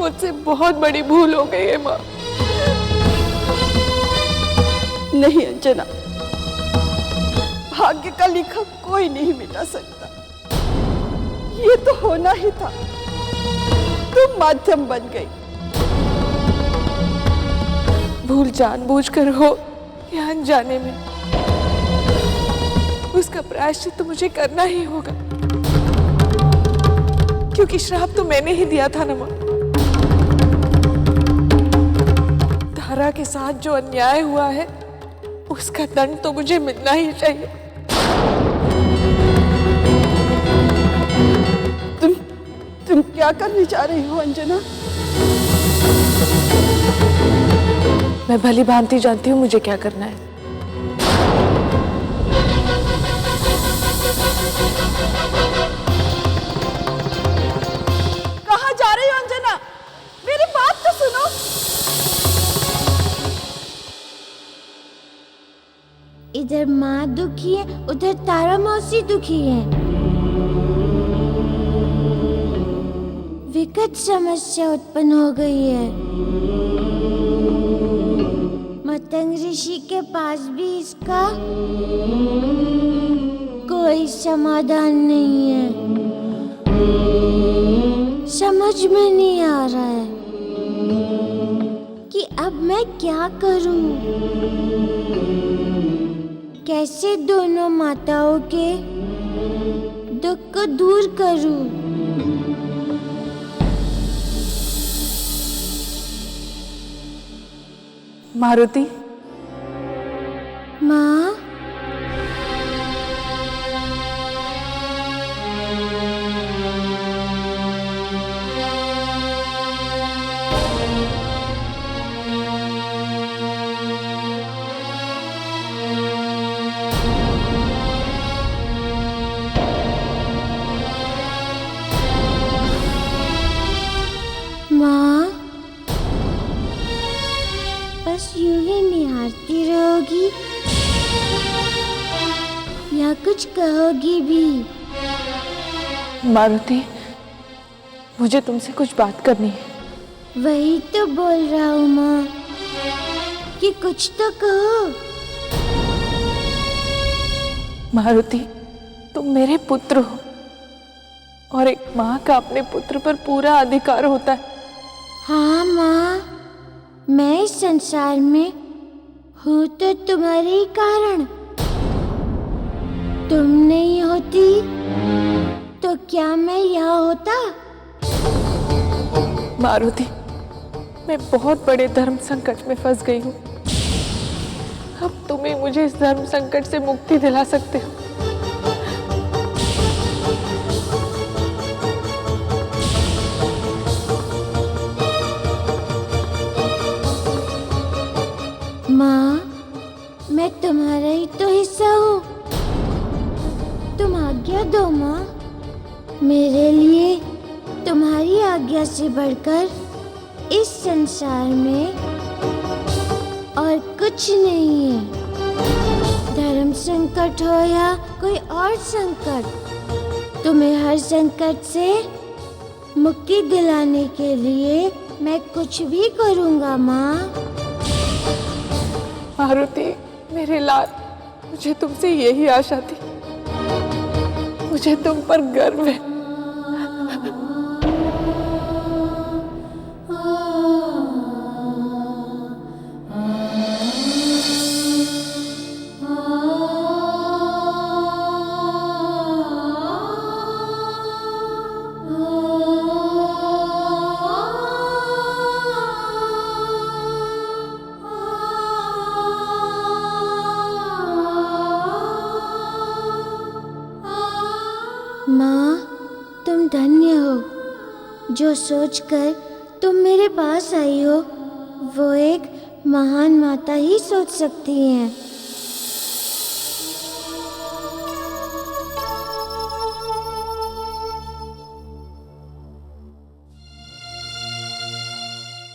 मुझसे बहुत बड़ी भूल हो गई है माँ। नहीं अंजना, भाग्य का लिखा कोई नहीं मिटा सकता। ये तो होना ही था, तुम माध्यम बन गई। भूल जानबूझकर हो या अनजाने में, उसका प्रायश्चित तो मुझे करना ही होगा, क्योंकि श्राप तो मैंने ही दिया था ना माँ। धारा के साथ जो अन्याय हुआ है उसका दंड तो मुझे मिलना ही चाहिए। तुम क्या करने जा रही हो अंजना? मैं भली भांति जानती हूँ मुझे क्या करना है। कहाँ जा रही हो अंजना? मेरी बात तो सुनो। इधर माँ दुखी है, उधर तारा मौसी दुखी है। विकट समस्या उत्पन्न हो गई है। मतंग ऋषि के पास भी इसका कोई समाधान नहीं है। समझ में नहीं आ रहा है कि अब मैं क्या करूं। कैसे दोनों माताओं के दुख को दूर करूं। मारुति, माँ, माँ, बस यूं ही निहारती रहोगी या कुछ कहोगी भी? मारुति, मुझे तुमसे कुछ बात करनी है। वही तो बोल रहा हूँ माँ कि कुछ तो कहो। मारुति, तुम मेरे पुत्र हो और एक माँ का अपने पुत्र पर पूरा अधिकार होता है। हाँ माँ, मैं इस संसार में हूँ तो तुम्हारे ही कारण। तुम नहीं होती तो क्या मैं यहाँ होता? मारुति, मैं बहुत बड़े धर्म संकट में फंस गई हूँ। अब तुम ही मुझे इस धर्म संकट से मुक्ति दिला सकते हो। माँ, मैं तुम्हारा ही तो हिस्सा हूँ। तुम आज्ञा दो माँ। मेरे लिए तुम्हारी आज्ञा से बढ़कर इस संसार में और कुछ नहीं है। धर्म संकट हो या कोई और संकट, तुम्हें हर संकट से मुक्ति दिलाने के लिए मैं कुछ भी करूँगा माँ। मारुति, मेरे लाल, मुझे तुमसे यही आशा थी। मुझे तुम पर गर्व है। माँ, तुम धन्य हो। जो सोचकर तुम मेरे पास आई हो वो एक महान माता ही सोच सकती हैं।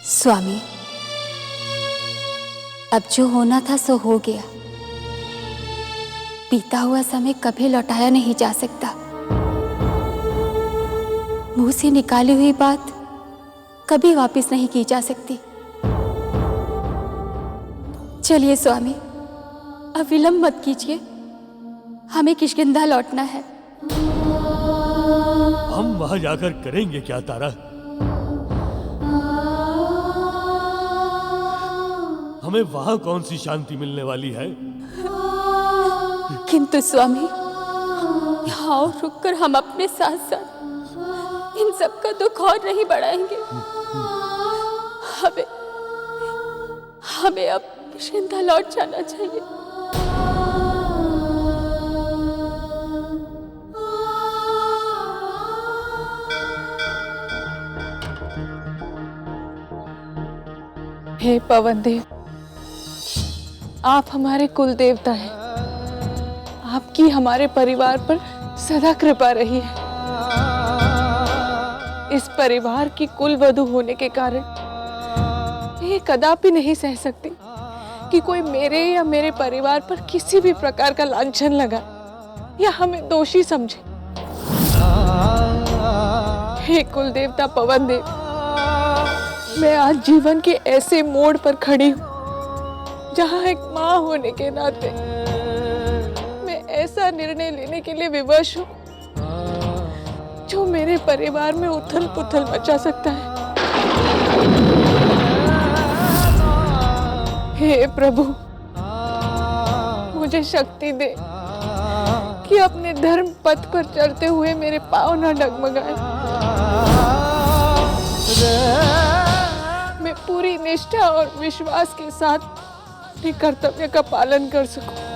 स्वामी, अब जो होना था सो हो गया। बीता हुआ समय कभी लौटाया नहीं जा सकता। मुंह से निकाली हुई बात कभी वापस नहीं की जा सकती। चलिए स्वामी, अब विलंब मत कीजिए, हमें किष्किंधा लौटना है। हम वहां जाकर करेंगे क्या तारा? हमें वहां कौन सी शांति मिलने वाली है? किंतु स्वामी, यहाँ और रुककर हम अपने साथ साथ इन सब का दुख और नहीं बढ़ाएंगे। हमें अब किष्किंधा लौट जाना चाहिए। हे पवन देव, आप हमारे कुल देवता हैं। आपकी हमारे परिवार पर सदा कृपा रही है। इस परिवार की कुल वधू होने के कारण मैं ये कदापि नहीं सह सकती कि कोई मेरे या मेरे परिवार पर किसी भी प्रकार का लांछन लगा या हमें दोषी समझे। हे कुल देवता पवन देव, मैं आज जीवन के ऐसे मोड़ पर खड़ी हूँ जहाँ एक माँ होने के नाते मैं ऐसा निर्णय लेने के लिए विवश हूँ जो मेरे परिवार में उथल पुथल मचा सकता है। हे प्रभु, मुझे शक्ति दे कि अपने धर्म पथ पर चलते हुए मेरे पांव न डगमगाए। मैं पूरी निष्ठा और विश्वास के साथ अपने कर्तव्य का पालन कर सकूं।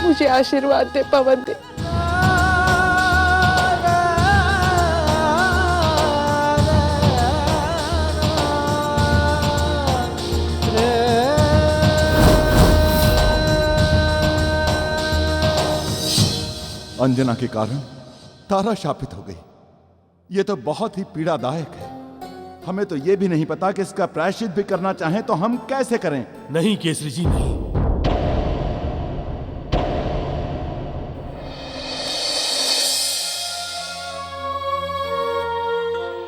मुझे आशीर्वाद दे पवन दे। अंजना के कारण तारा शापित हो गई। ये तो बहुत ही पीड़ादायक है। हमें तो ये भी नहीं पता कि इसका प्रायश्चित भी करना चाहें तो हम कैसे करें। नहीं केसरी जी, नहीं।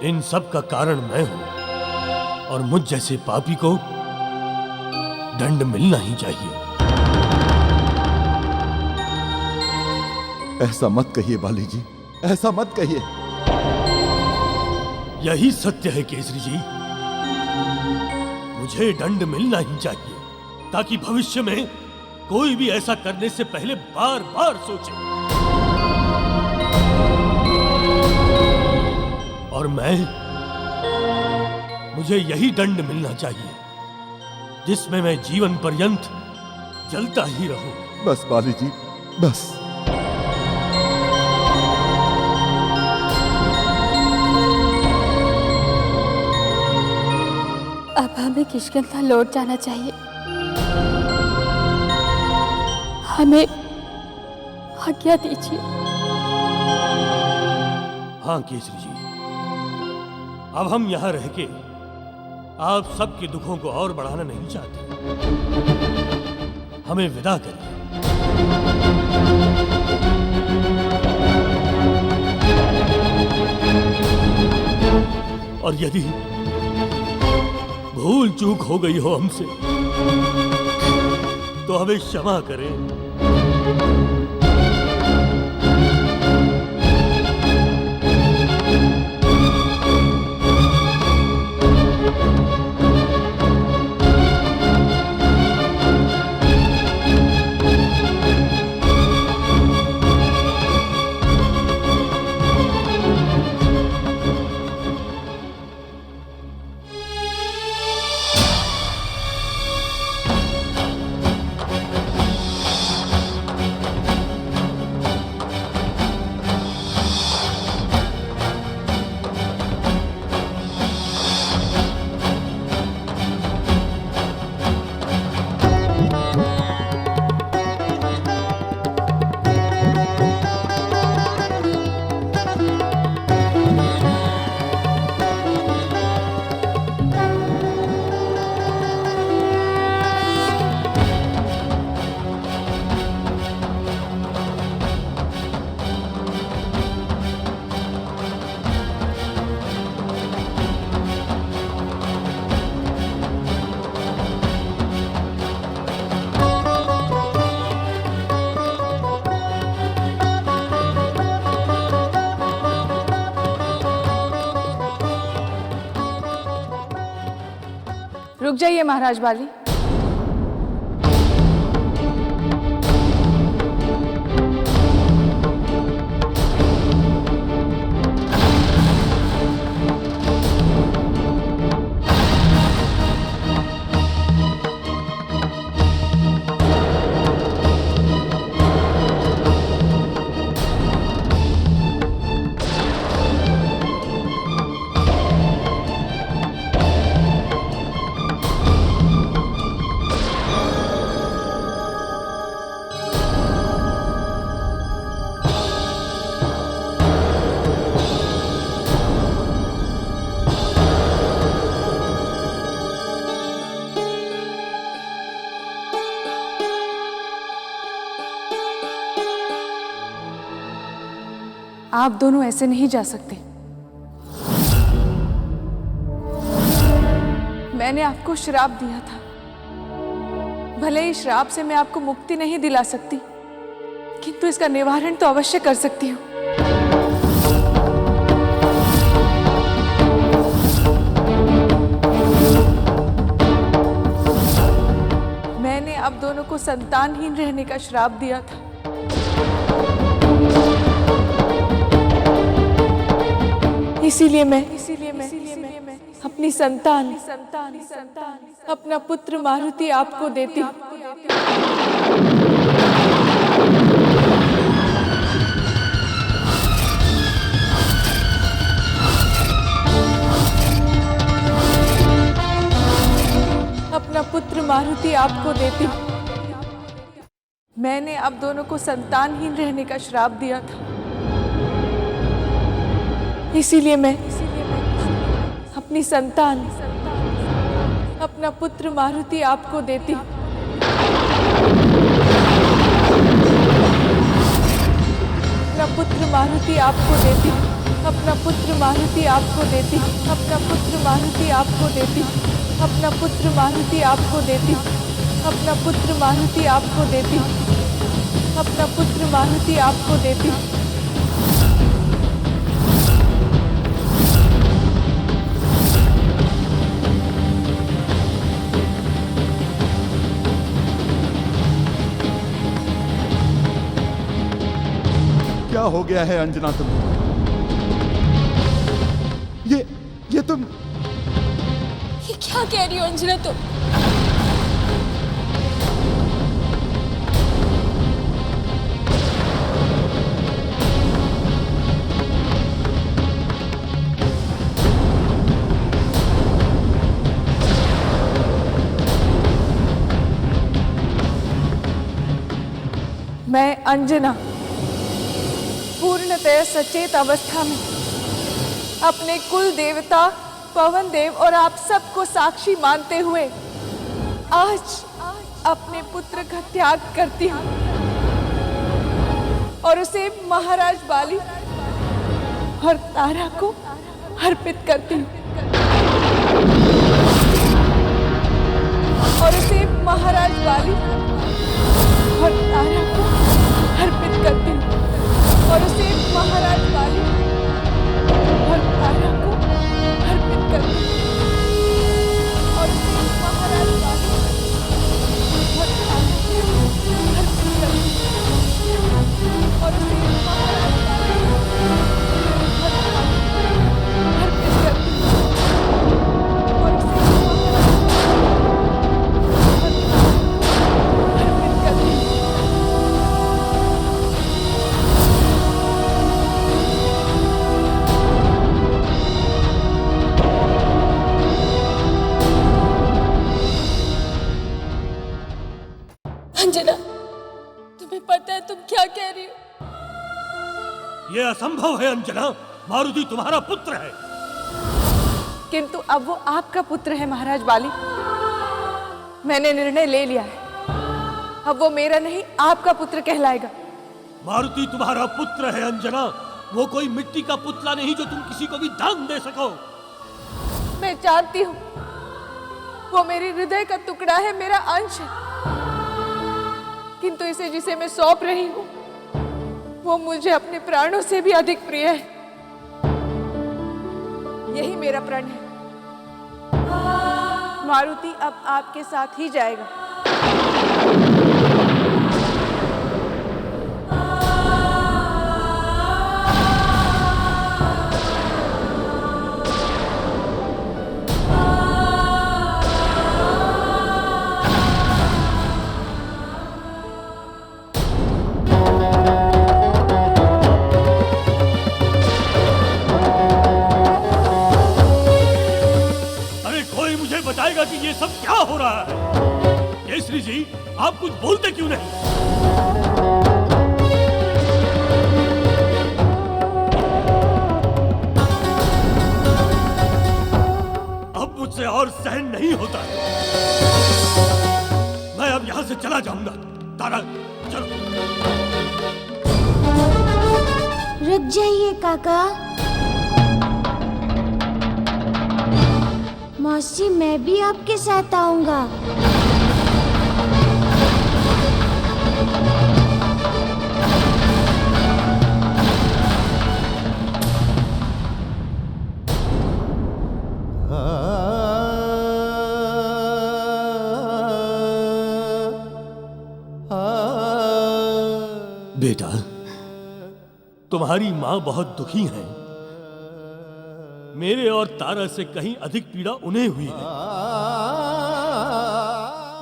इन सब का कारण मैं हूं और मुझ जैसे पापी को दंड मिलना ही चाहिए। ऐसा मत कहिए बाली जी, ऐसा मत कहिए। यही सत्य है केसरी जी। मुझे दंड मिलना ही चाहिए ताकि भविष्य में कोई भी ऐसा करने से पहले बार बार सोचे। और मुझे यही दंड मिलना चाहिए जिसमें मैं जीवन पर्यंत जलता ही रहूं। बस बाली जी, बस। अब हमें किष्किंधा लौट जाना चाहिए। हमें आज्ञा दीजिए। हाँ केसरी जी, अब हम यहाँ रह के आप सबके दुखों को और बढ़ाना नहीं चाहते। हमें विदा करिए। और यदि भूल चूक हो गई हो हमसे तो हमें क्षमा करें। रुक जाइए महाराज बाली। आप दोनों ऐसे नहीं जा सकते। मैंने आपको श्राप दिया था। भले ही श्राप से मैं आपको मुक्ति नहीं दिला सकती, किंतु इसका निवारण तो अवश्य कर सकती हूँ। मैंने आप दोनों को संतानहीन रहने का श्राप दिया था। इसीलिए मैं अपनी संतान अपना पुत्र मारुति आपको देती हूँ। अपना पुत्र मारुति आपको देती हूँ। मैंने आप दोनों को संतानहीन रहने का श्राप दिया था। इसीलिए मैं अपनी संतान अपना पुत्र मारुति आपको देती हूँ। अपना पुत्र मारुति आपको देती हूँ। अपना पुत्र मारुति आपको देती हूँ। अपना पुत्र मारुति आपको देती हूँ। अपना पुत्र मारुति आपको देती हूँ। अपना पुत्र मारुति आपको देती हूँ। अपना पुत्र मारुति आपको देती हूँ। क्या हो गया है अंजना तुम्हें? ये तुम ये क्या कह रही हो अंजना तुम? मैं अंजना पूर्णतः सचेत अवस्था में अपने कुल देवता पवन देव और आप सबको साक्षी मानते हुए आज अपने पुत्र का त्याग करती हूँ और उसे महाराज बाली और तारा को अर्पित करती हूँ। और उसे महाराज बाली और तारा को अर्पित करती हूँ। और उसे महाराज बाली और तारा को अर्पित करती हूँ। और उसे महाराज बाली और तारा को अर्पित करती हूँ। और उसे महाराज बाली और तारा को अर्पित करती हूँ। और उसे अंजना, तुम्हें पता है तुम क्या कह रही हो? यह असंभव है अंजना। मारुति तुम्हारा पुत्र है। किंतु अब वो आपका पुत्र है महाराज बाली। मैंने निर्णय ले लिया है। अब वो मेरा नहीं आपका पुत्र कहलाएगा। मारुति तुम्हारा पुत्र है अंजना। वो कोई मिट्टी का पुतला नहीं जो तुम किसी को भी दान दे सको। मैं जानती हूँ वो मेरे हृदय का टुकड़ा है, मेरा अंश है, किंतु इसे जिसे मैं सौंप रही हूँ वो मुझे अपने प्राणों से भी अधिक प्रिय है। यही मेरा प्रण है। मारुति अब आपके साथ ही जाएगा। बताएगा कि ये सब क्या हो रहा है? केसरी जी, आप कुछ बोलते क्यों नहीं? अब मुझसे और सहन नहीं होता है। मैं अब यहां से चला जाऊंगा। तारा, चलो। रुक जाइए काका। मौसी, मैं भी आपके साथ आऊंगा। बेटा, तुम्हारी माँ बहुत दुखी है। मेरे और तारा से कहीं अधिक पीड़ा उन्हें हुई है।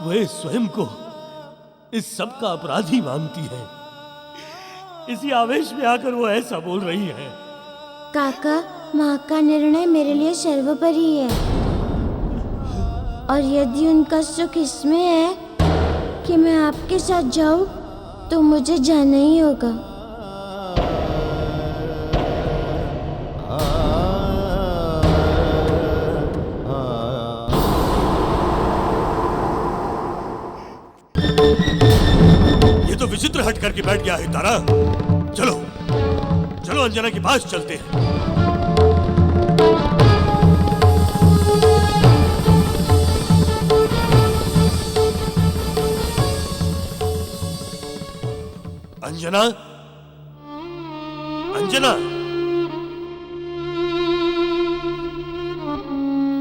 वे स्वयं को इस सब का अपराधी मानती है। इसी आवेश में आकर वो ऐसा बोल रही है। काका, माँ का निर्णय मेरे लिए सर्वोपरि है, और यदि उनका सुख इसमें है कि मैं आपके साथ जाऊं, तो मुझे जाना ही होगा। ये तो विचित्र हट करके बैठ गया है। तारा, चलो चलो अंजना के पास चलते हैं। अंजना, अंजना,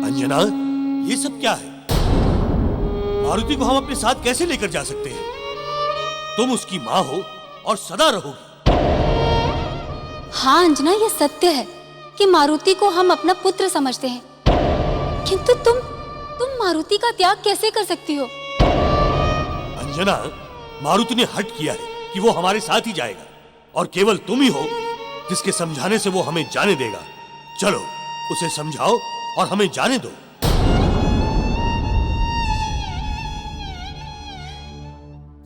अंजना, ये सब क्या है? मारुति को हम अपने साथ कैसे लेकर जा सकते हैं? तुम उसकी माँ हो और सदा रहोगी। हाँ अंजना, ये सत्य है कि मारुति को हम अपना पुत्र समझते हैं, किंतु तुम मारुति का त्याग कैसे कर सकती हो? अंजना, मारुति ने हट किया है कि वो हमारे साथ ही जाएगा, और केवल तुम ही हो जिसके समझाने से वो हमें जाने देगा। चलो उसे समझाओ और हमें जाने दो।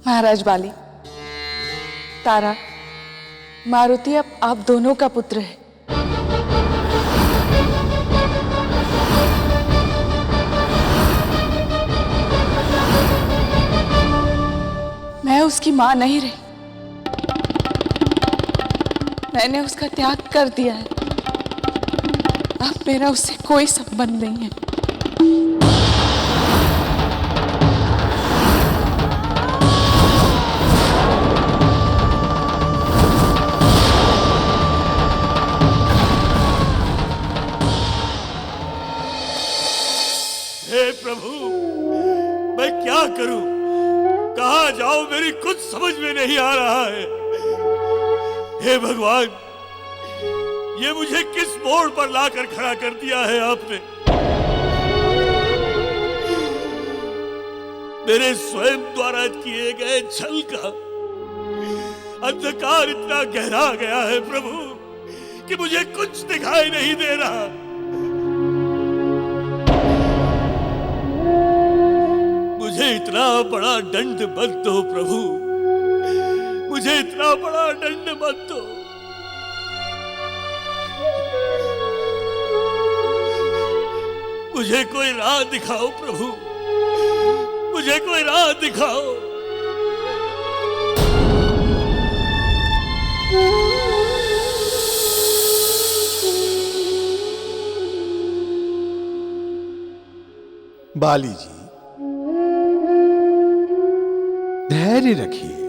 महाराज बाली, तारा, मारुति अब आप दोनों का पुत्र है। मैं उसकी मां नहीं रही। मैंने उसका त्याग कर दिया है। अब मेरा उससे कोई संबंध नहीं है। हे प्रभु, मैं क्या करूं? कहां जाऊं? मेरी कुछ समझ में नहीं आ रहा है। हे भगवान, ये मुझे किस मोड़ पर लाकर खड़ा कर दिया है आपने? मेरे स्वयं द्वारा किए गए छल का अंधकार इतना गहरा गया है प्रभु कि मुझे कुछ दिखाई नहीं दे रहा। मुझे इतना बड़ा दंड मत दो प्रभु, मुझे इतना बड़ा दंड मत दो। मुझे कोई राह दिखाओ प्रभु, मुझे कोई राह दिखाओ। बाली जी, धैर्य रखिए।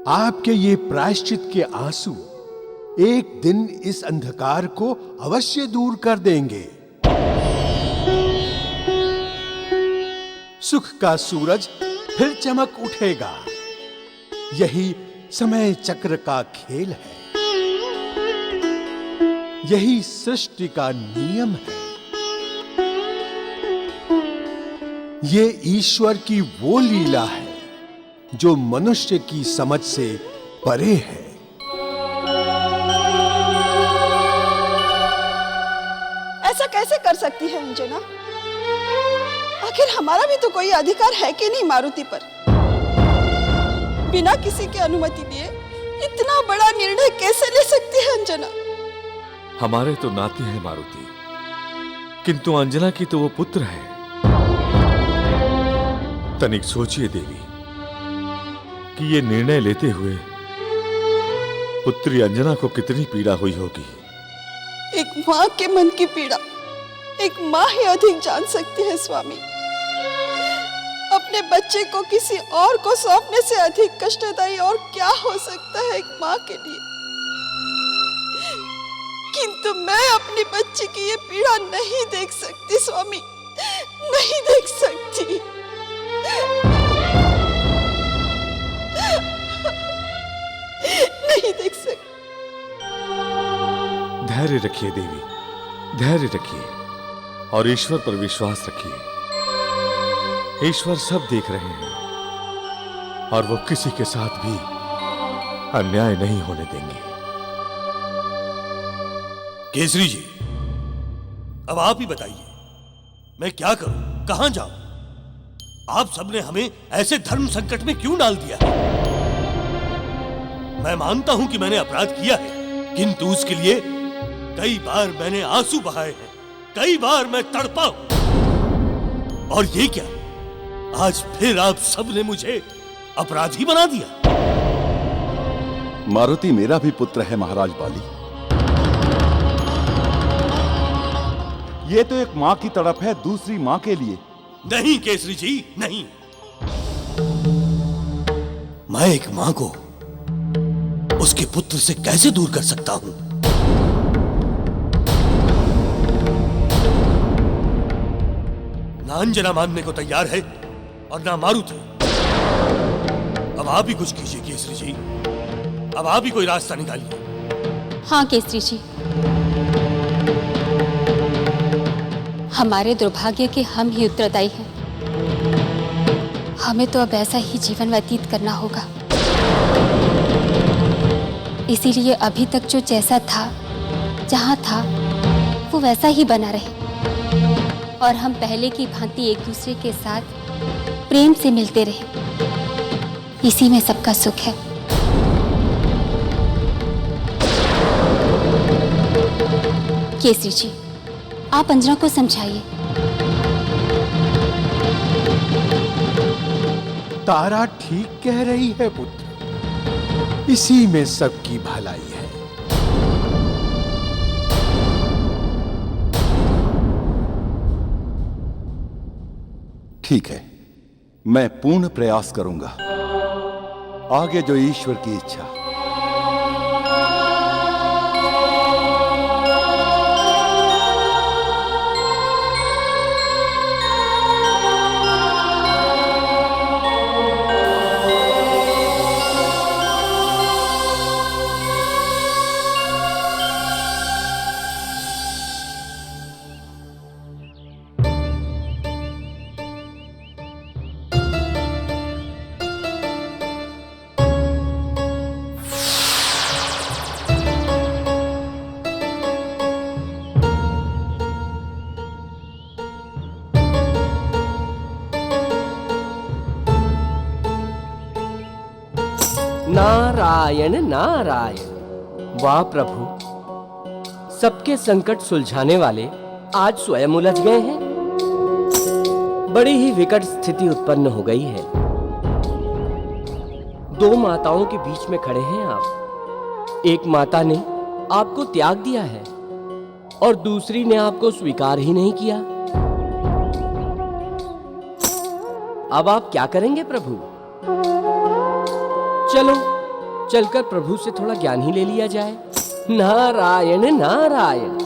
आपके ये प्रायश्चित के आंसू एक दिन इस अंधकार को अवश्य दूर कर देंगे। सुख का सूरज फिर चमक उठेगा। यही समय चक्र का खेल है, यही सृष्टि का नियम है। ये ईश्वर की वो लीला है जो मनुष्य की समझ से परे है। ऐसा कैसे कर सकती है अंजना? आखिर हमारा भी तो कोई अधिकार है कि नहीं मारुति पर? बिना किसी की अनुमति लिए इतना बड़ा निर्णय कैसे ले सकती है अंजना? हमारे तो नाते हैं मारुति, किंतु अंजना की तो वो पुत्र है। तनिक सोचिए देवी कि ये निर्णय लेते हुए पुत्री अंजना को कितनी पीड़ा हुई होगी। एक माँ के मन की पीड़ा एक माँ ही अधिक जान सकती है स्वामी। अपने बच्चे को किसी और को सौंपने से अधिक कष्टदायी और क्या हो सकता है एक माँ के लिए। किंतु मैं अपनी बच्ची की ये पीड़ा नहीं देख सकती स्वामी, नहीं देख सकती। नहीं देख सकती। धैर्य रखिए देवी, धैर्य रखिए और ईश्वर पर विश्वास रखिए। ईश्वर सब देख रहे हैं और वो किसी के साथ भी अन्याय नहीं होने देंगे। केसरी जी, अब आप ही बताइए, मैं क्या करूं, कहां जाऊं? आप सबने हमें ऐसे धर्म संकट में क्यों डाल दिया है? मैं मानता हूं कि मैंने अपराध किया है, किंतु उसके लिए कई बार मैंने आंसू बहाए हैं, कई बार मैं तड़पा हूं। और ये क्या, आज फिर आप सबने मुझे अपराधी बना दिया। मारुति मेरा भी पुत्र है महाराज बाली। ये तो एक मां की तड़प है दूसरी मां के लिए। नहीं केसरी जी, नहीं। मैं एक मां को उसके पुत्र से कैसे दूर कर सकता हूं? ना अंजना मानने को तैयार है और ना मारुति। अब आप ही कुछ कीजिए केसरी जी, अब आप ही कोई रास्ता निकालिए। हाँ केसरी जी, हमारे दुर्भाग्य के हम ही उत्तरदायी हैं। हमें तो अब ऐसा ही जीवन व्यतीत करना होगा। इसीलिए अभी तक जो जैसा था, जहाँ था, वो वैसा ही बना रहे और हम पहले की भांति एक दूसरे के साथ प्रेम से मिलते रहे। इसी में सबका सुख है। केसरी जी, आप अंजना को समझाइए। तारा ठीक कह रही है पुत्र, इसी में सबकी भलाई है। ठीक है, मैं पूर्ण प्रयास करूंगा। आगे जो ईश्वर की इच्छा। नारायण नारायण। वाह प्रभु, सबके संकट सुलझाने वाले आज स्वयं उलझ गए हैं। बड़ी ही विकट स्थिति उत्पन्न हो गई है। दो माताओं के बीच में खड़े हैं आप। एक माता ने आपको त्याग दिया है और दूसरी ने आपको स्वीकार ही नहीं किया। अब आप क्या करेंगे प्रभु? चलो चलकर प्रभु से थोड़ा ज्ञान ही ले लिया जाए। नारायण नारायण।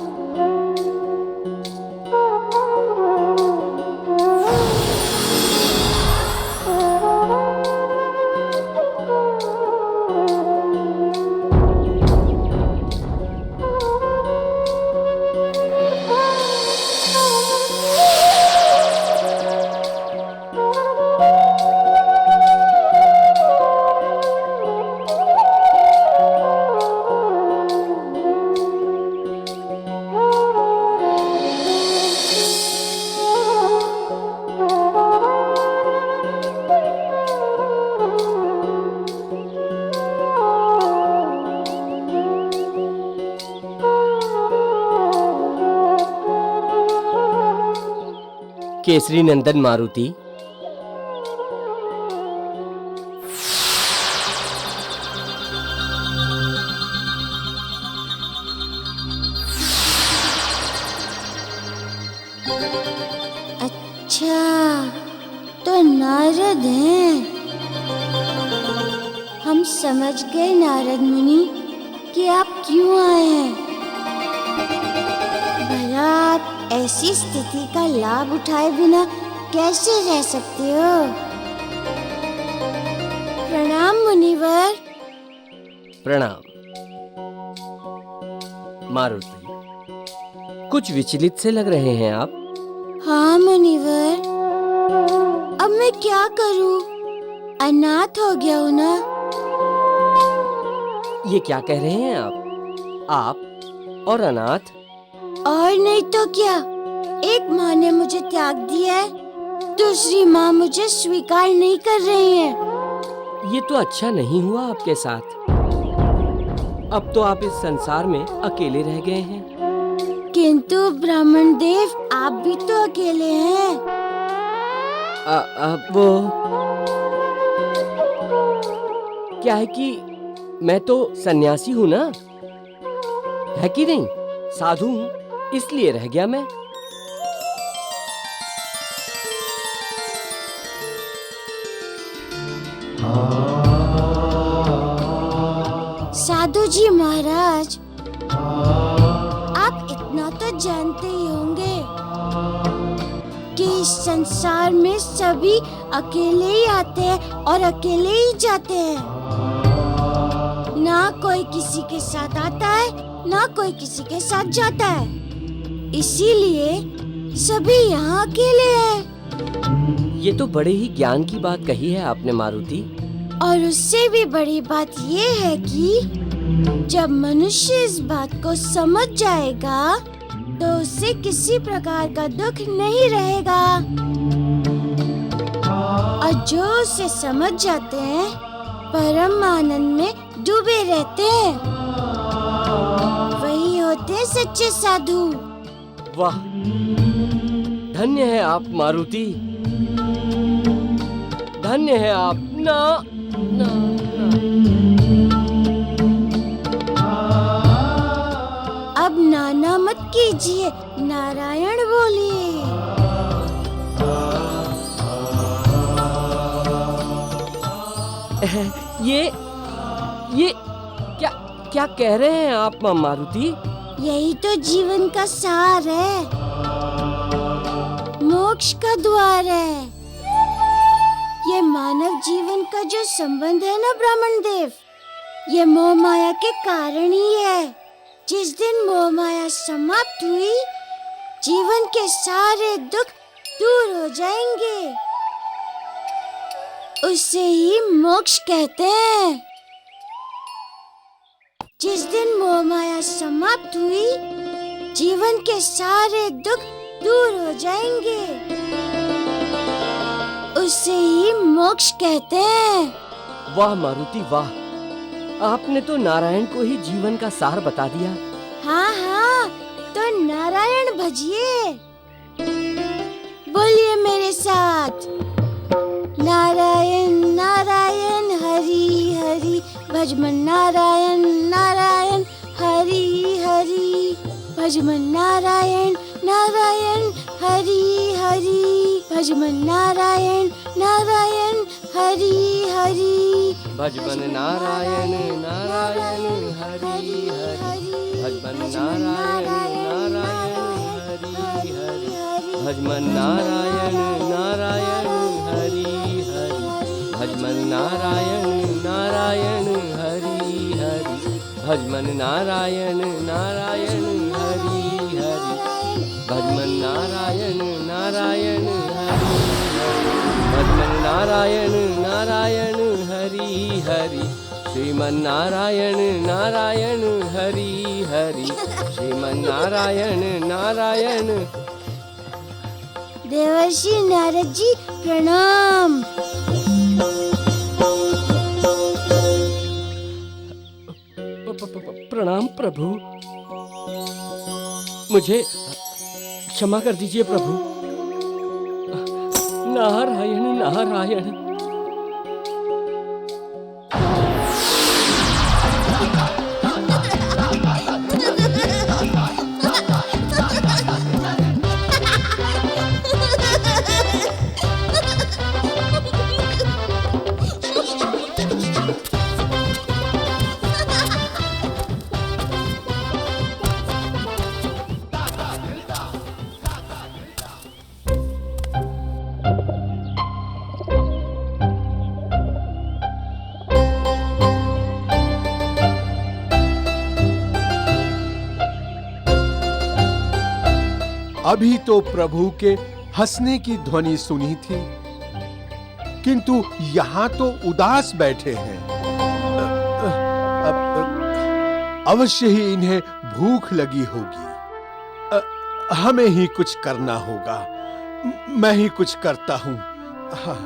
केसरी नंदन मारुति, अच्छा, तो नारद हैं। हम समझ गए नारद मुनि कि आप क्यों आए हैं। भला आप ऐसी स्थिति का लाभ उठाए बिना कैसे रह सकते हो। प्रणाम मुनिवर। प्रणाम। मारुति, कुछ विचलित से लग रहे हैं आप। हाँ मुनिवर, अब मैं क्या करूं? अनाथ हो गया हूं ना। ये क्या कह रहे हैं आप और अनाथ? और नहीं तो क्या, एक माँ ने मुझे त्याग दिया है, दूसरी माँ मुझे स्वीकार नहीं कर रही है। ये तो अच्छा नहीं हुआ आपके साथ। अब तो आप इस संसार में अकेले रह गए हैं। किंतु ब्राह्मण देव, आप भी तो अकेले हैं। वो क्या है कि मैं तो सन्यासी हूँ ना, है कि नहीं? साधु हूँ, इसलिए रह गया मैं। साधु जी महाराज, आप इतना तो जानते ही होंगे कि इस संसार में सभी अकेले ही आते हैं और अकेले ही जाते हैं। ना कोई किसी के साथ आता है, ना कोई किसी के साथ जाता है। इसीलिए सभी यहाँ अकेले हैं। ये तो बड़े ही ज्ञान की बात कही है आपने मारुति। और उससे भी बड़ी बात ये है कि जब मनुष्य इस बात को समझ जाएगा तो उसे किसी प्रकार का दुख नहीं रहेगा। और जो उसे समझ जाते हैं परम आनंद में डूबे रहते हैं, वही होते हैं सच्चे साधु। वाह, धन्य है आप मारुति, धन्य है आप। ना ना ना। अब नाना मत कीजिए, नारायण बोलिए। ये क्या क्या कह रहे हैं आप मारुति? यही तो जीवन का सार है, मोक्ष का द्वार है। ये मानव जीवन का जो संबंध है ना ब्राह्मण देव, ये मोह माया के कारण ही है। जिस दिन मोह माया समाप्त हुई, जीवन के सारे दुख दूर हो जाएंगे। उसे ही मोक्ष कहते हैं। जिस दिन मोह माया समाप्त हुई, जीवन के सारे दुख दूर हो जाएंगे। उसे ही मोक्ष कहते हैं। वाह मारुति वाह, आपने तो नारायण को ही जीवन का सार बता दिया। हाँ हाँ, तो नारायण भजिए। बोलिए मेरे साथ, नारायण नारायण हरि हरि, भजमन नारायण नारायण हरि हरि, भजमन नारायण नारायण हरि हरि, भजमन नारायण नारायण हरि हरि, भजमन नारायण नारायण हरि हरि, भजमन नारायण नारायण हरि हरि, भजमन नारायण नारायण हरि हरि, भजमन नारायण नारायण हरि हरि, भजमन नारायण नारायण हरि हरि, भजमन नारायण नारायण हरि हरि, भजमन नारायण नारायण हरि हरि, श्रीमन नारायण नारायण हरि हरि, श्रीमन नारायण नारायण। देवर्षि नारद जी प्रणाम। प्रणाम प्रभु, मुझे क्षमा कर दीजिए प्रभु। नारायण नारायण। अभी तो प्रभु के हंसने की ध्वनि सुनी थी, किंतु यहां तो उदास बैठे हैं। अवश्य ही इन्हें भूख लगी होगी। हमें ही कुछ करना होगा। मैं ही कुछ करता हूं। हाँ।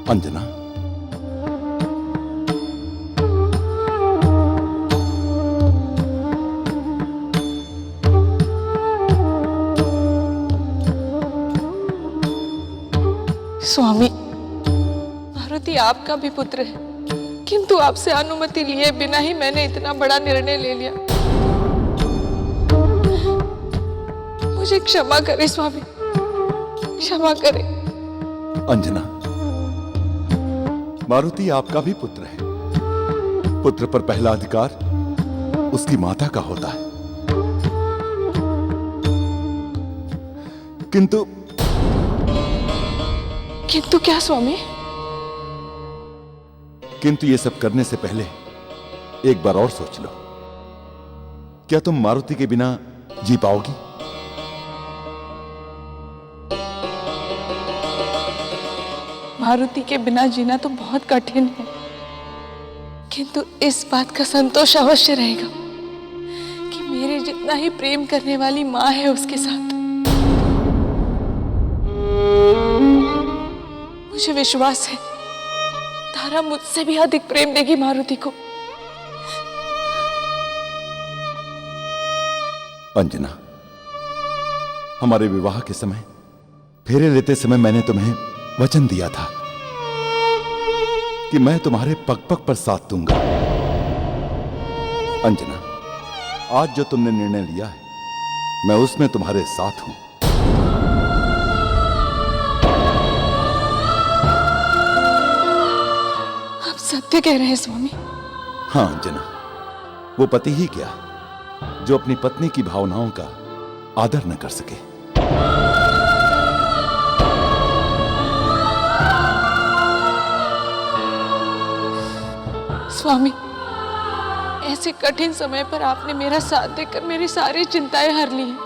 अंजना, स्वामी, मारुति आपका भी पुत्र है, किंतु आपसे अनुमति लिए बिना ही मैंने इतना बड़ा निर्णय ले लिया। मुझे क्षमा करें स्वामी, क्षमा करें। अंजना, मारुति आपका भी पुत्र है। पुत्र पर पहला अधिकार उसकी माता का होता है। किंतु क्या स्वामी? किंतु ये सब करने से पहले एक बार और सोच लो, क्या तुम मारुति के बिना जी पाओगी? मारुति के बिना जीना तो बहुत कठिन है, किंतु इस बात का संतोष अवश्य रहेगा कि मेरे जितना ही प्रेम करने वाली माँ है उसके साथ। मुझे विश्वास है तारा मुझसे भी अधिक प्रेम देगी मारुति को। अंजना, हमारे विवाह के समय, फेरे लेते समय मैंने तुम्हें वचन दिया था कि मैं तुम्हारे पग पग पर साथ दूंगा। अंजना, आज जो तुमने निर्णय लिया है, मैं उसमें तुम्हारे साथ हूं। आप सत्य कह रहे हैं स्वामी? हाँ अंजना, वो पति ही क्या जो अपनी पत्नी की भावनाओं का आदर न कर सके। स्वामी, ऐसे कठिन समय पर आपने मेरा साथ देकर मेरी सारी चिंताएं हर ली हैं।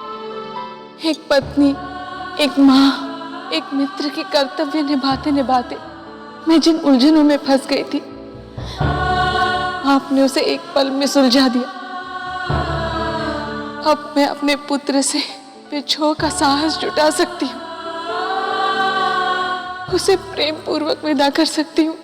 एक पत्नी, एक माँ, एक मित्र के कर्तव्य निभाते निभाते मैं जिन उलझनों में फंस गई थी, आपने उसे एक पल में सुलझा दिया। अब मैं अपने पुत्र से बिछोह का साहस जुटा सकती हूँ, उसे प्रेम पूर्वक विदा कर सकती हूँ।